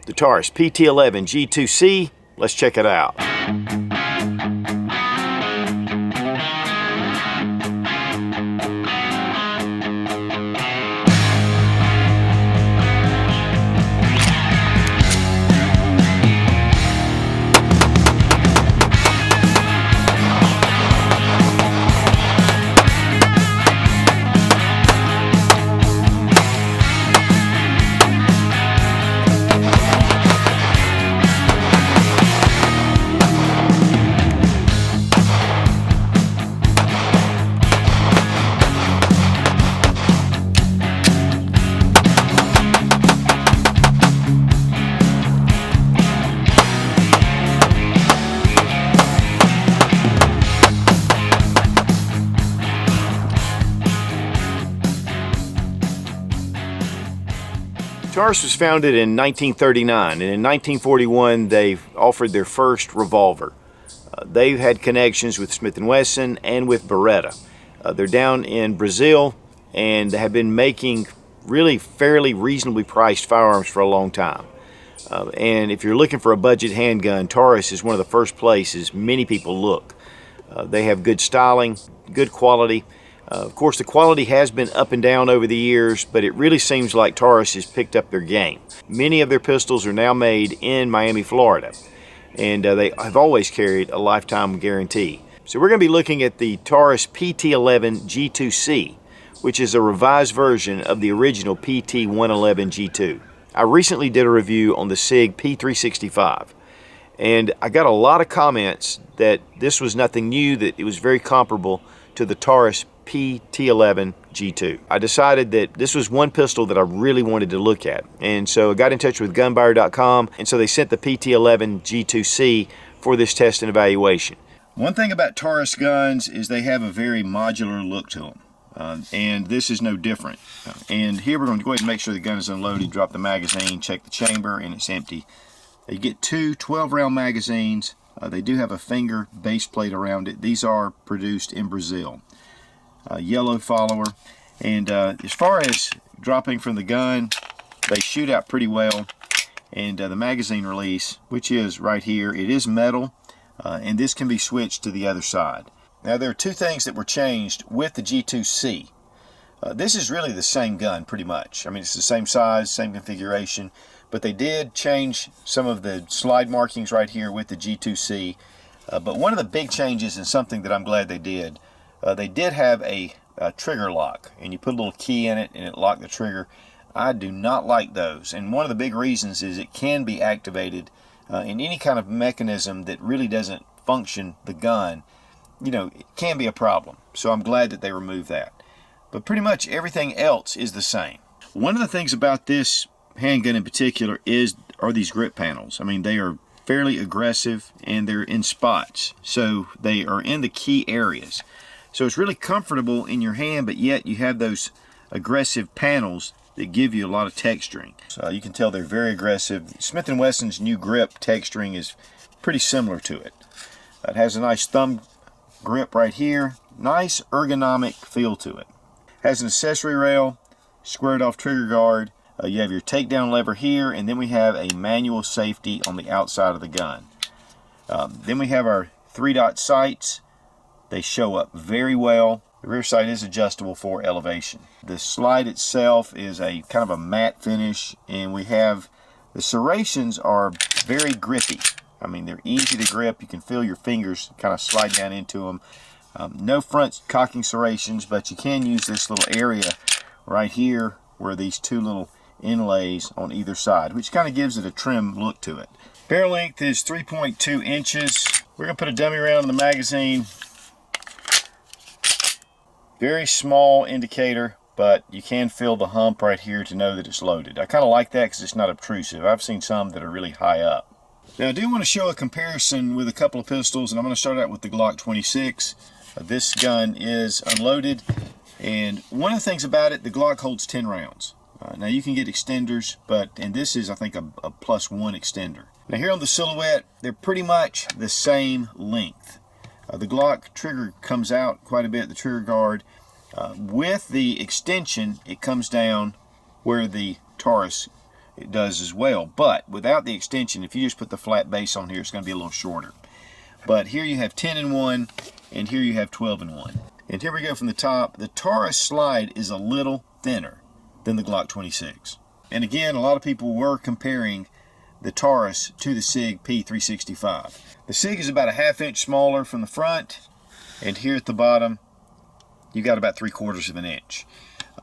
the Taurus PT111 G2C. Let's check it out. Taurus was founded in 1939, and in 1941 they offered their first revolver. They've had connections with Smith & Wesson and with Beretta. They're down in Brazil and have been making really fairly reasonably priced firearms for a long time. And if you're looking for a budget handgun, Taurus is one of the first places many people look. They have good styling, good quality. Of course, the quality has been up and down over the years, but it really seems like Taurus has picked up their game. Many of their pistols are now made in Miami, Florida, and they have always carried a lifetime guarantee. So we're going to be looking at the Taurus PT111 G2C, which is a revised version of the original PT111 G2. I recently did a review on the SIG P365, and I got a lot of comments that this was nothing new, that it was very comparable to the Taurus PT111 G2. I decided that this was one pistol that I really wanted to look at, and so I got in touch with GunBuyer.com, and so they sent the PT111 G2C for this test and evaluation. One thing about Taurus guns is they have a very modular look to them, and this is no different. And here we're going to go ahead and make sure the gun is unloaded, drop the magazine, check the chamber, and it's empty. You get two 12-round magazines. They do have a finger base plate around it. These are produced in Brazil. Yellow follower, and as far as dropping from the gun, they shoot out pretty well. And the magazine release, which is right here, it is metal, and this can be switched to the other side. Now there are two things that were changed with the G2C. This is really the same gun pretty much. I mean, it's the same size, same configuration, but they did change some of the slide markings right here with the G2C. But one of the big changes, and something that I'm glad they did have a trigger lock, and you put a little key in it and it locked the trigger. I do not like those, and one of the big reasons is it can be activated in any kind of mechanism that really doesn't function the gun. You know, it can be a problem, so I'm glad that they removed that. But pretty much everything else is the same. One of the things about this handgun in particular are these grip panels. I mean, they are fairly aggressive and they're in spots, so they are in the key areas. So it's really comfortable in your hand, but yet you have those aggressive panels that give you a lot of texturing. So you can tell they're very aggressive. Smith & Wesson's new grip texturing is pretty similar to it. It has a nice thumb grip right here. Nice ergonomic feel to it. Has an accessory rail, squared off trigger guard. You have your takedown lever here, and then we have a manual safety on the outside of the gun. Then we have our 3-dot sights. They show up very well. The rear sight is adjustable for elevation. The slide itself is a kind of a matte finish, and we have the serrations are very grippy. I mean, they're easy to grip. You can feel your fingers kind of slide down into them. No front cocking serrations, but you can use this little area right here where these two little inlays on either side, which kind of gives it a trim look to it. Barrel length is 3.2 inches. We're going to put a dummy round in the magazine. Very small indicator, but you can feel the hump right here to know that it's loaded. I kind of like that because it's not obtrusive. I've seen some that are really high up. Now I do want to show a comparison with a couple of pistols, and I'm going to start out with the Glock 26. This gun is unloaded, and one of the things about it, the Glock holds 10 rounds. Now you can get extenders, and this is, I think, a +1 extender. Now here on the silhouette, they're pretty much the same length. The Glock trigger comes out quite a bit, the trigger guard. With the extension, it comes down where the Taurus it does as well. But without the extension, if you just put the flat base on here, it's going to be a little shorter. But here you have 10-in-1, and here you have 12-in-1. And here we go from the top. The Taurus slide is a little thinner than the Glock 26. And again, a lot of people were comparing the Taurus to the SIG P365. The SIG is about a 1/2 inch smaller from the front, and here at the bottom, you got about 3/4 of an inch.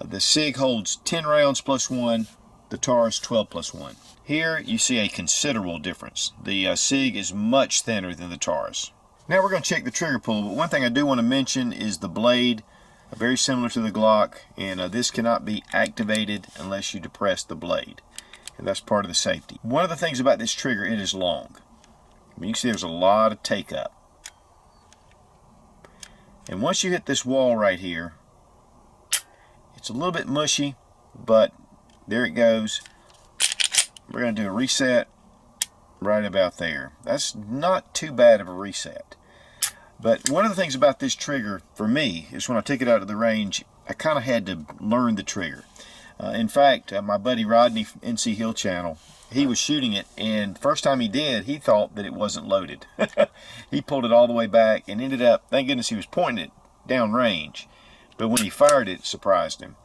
The SIG holds 10 rounds plus 1, the Taurus 12+1. Here you see a considerable difference. The SIG is much thinner than the Taurus. Now we're going to check the trigger pull, but one thing I do want to mention is the blade, very similar to the Glock, and this cannot be activated unless you depress the blade, and that's part of the safety. One of the things about this trigger, it is long. I mean, you can see there's a lot of take up. And once you hit this wall right here, it's a little bit mushy, but there it goes. We're going to do a reset right about there. That's not too bad of a reset. But one of the things about this trigger, for me, is when I took it out of the range, I kind of had to learn the trigger. In fact, my buddy Rodney, NC Hill Channel, he was shooting it, and first time he did, he thought that it wasn't loaded. He pulled it all the way back and ended up, thank goodness he was pointing it down range, but when he fired it, it surprised him.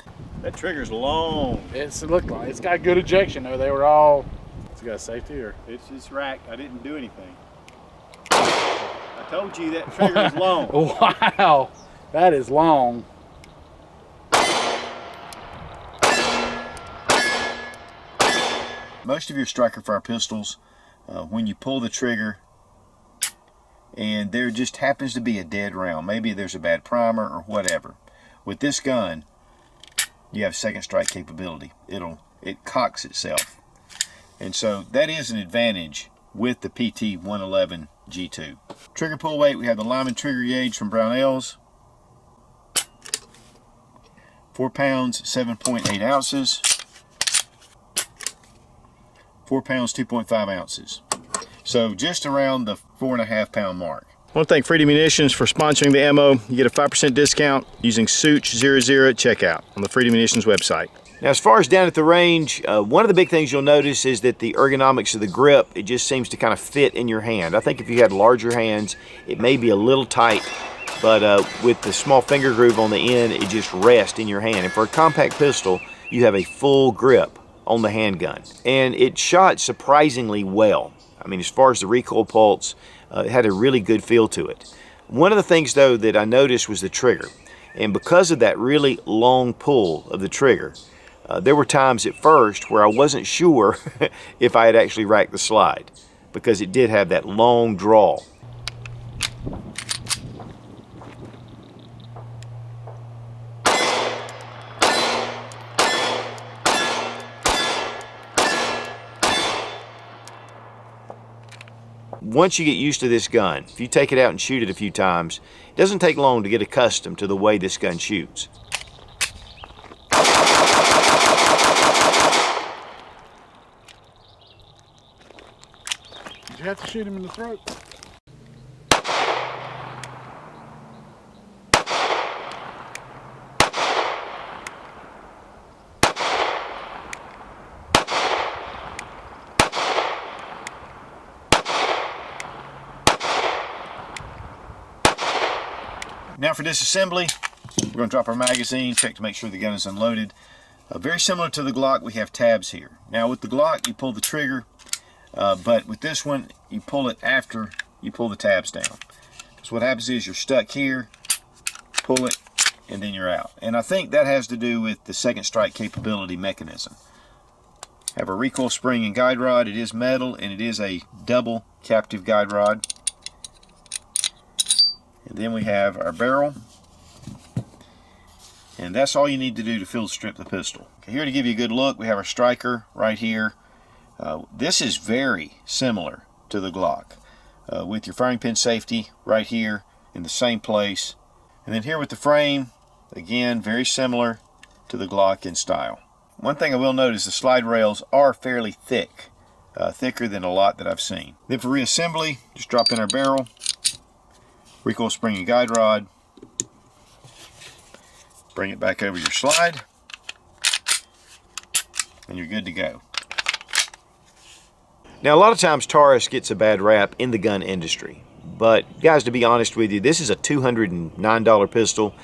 That trigger's long. It looked like it's got good ejection though. They were all. It's got safety or? It's just racked. I didn't do anything. I told you that trigger was long. Wow, that is long. Most of your striker fire pistols, when you pull the trigger and there just happens to be a dead round, maybe there's a bad primer or whatever. With this gun, you have second strike capability. It cocks itself. And so that is an advantage with the PT111 G2. Trigger pull weight, we have the Lyman trigger gauge from Brownells. 4 pounds, 7.8 ounces. 4 pounds, 2.5 ounces. So just around the 4.5 pound mark. I want to thank Freedom Munitions for sponsoring the ammo. You get a 5% discount using SUCH00 at checkout on the Freedom Munitions website. Now, as far as down at the range, one of the big things you'll notice is that the ergonomics of the grip, it just seems to kind of fit in your hand. I think if you had larger hands, it may be a little tight, but with the small finger groove on the end, it just rests in your hand. And for a compact pistol, you have a full grip on the handgun. And it shot surprisingly well. I mean, as far as the recoil pulse, it had a really good feel to it. One of the things, though, that I noticed was the trigger. And because of that really long pull of the trigger, there were times at first where I wasn't sure if I had actually racked the slide, because it did have that long draw. Once you get used to this gun, if you take it out and shoot it a few times, it doesn't take long to get accustomed to the way this gun shoots. Did you have to shoot him in the throat? Now for disassembly, we're going to drop our magazine, check to make sure the gun is unloaded. Very similar to the Glock, we have tabs here. Now with the Glock, you pull the trigger, but with this one, you pull it after you pull the tabs down. So what happens is you're stuck here, pull it, and then you're out. And I think that has to do with the second strike capability mechanism. Have a recoil spring and guide rod. It is metal, and it is a double captive guide rod. And then we have our barrel. And that's all you need to do to field strip the pistol. Okay, here to give you a good look, we have our striker right here. This is very similar to the Glock, with your firing pin safety right here in the same place. And then here with the frame, again, very similar to the Glock in style. One thing I will note is the slide rails are fairly thick, thicker than a lot that I've seen. Then for reassembly, just drop in our barrel, recoil spring and guide rod, bring it back over your slide, and you're good to go. Now, a lot of times Taurus gets a bad rap in the gun industry, but guys, to be honest with you, this is a $209 pistol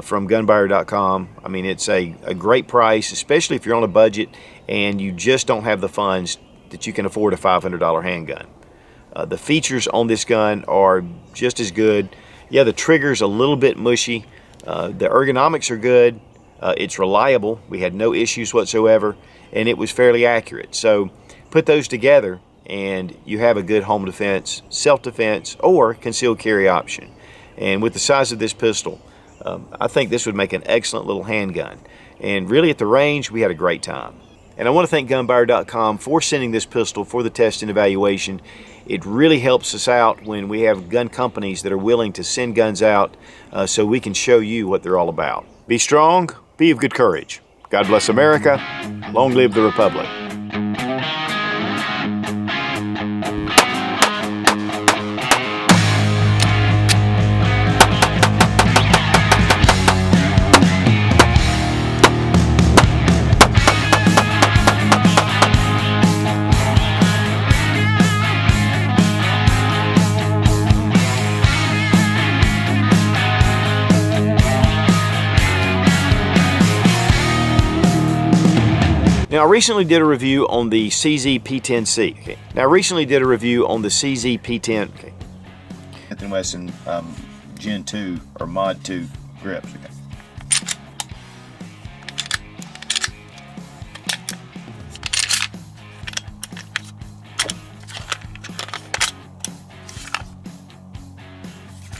from GunBuyer.com. I mean, it's a great price, especially if you're on a budget and you just don't have the funds that you can afford a $500 handgun. The features on this gun are just as good. Yeah, the trigger's a little bit mushy. The ergonomics are good. It's reliable. We had no issues whatsoever, and it was fairly accurate. So put those together and you have a good home defense, self-defense, or concealed carry option. And with the size of this pistol, I think this would make an excellent little handgun. And really at the range, we had a great time. And I want to thank GunBuyer.com for sending this pistol for the test and evaluation. It really helps us out when we have gun companies that are willing to send guns out so we can show you what they're all about. Be strong, be of good courage. God bless America. Long live the Republic. Now, I recently did a review on the CZ P10C. Okay. Now, I recently did a review on the CZ P10. Okay. Smith & Wesson Gen 2 or Mod 2 grips.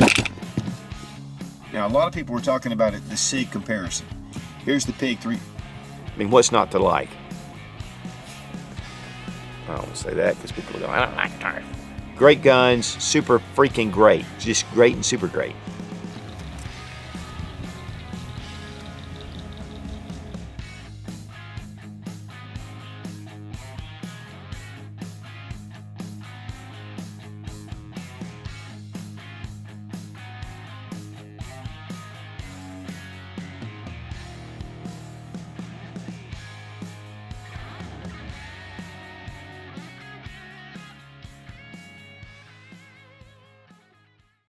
Okay. Now, a lot of people were talking about the SIG comparison. Here's the Pig 3. I mean, what's not to like? I don't want to say that because people go, I don't like Taurus. Great guns, super freaking great. Just great and super great.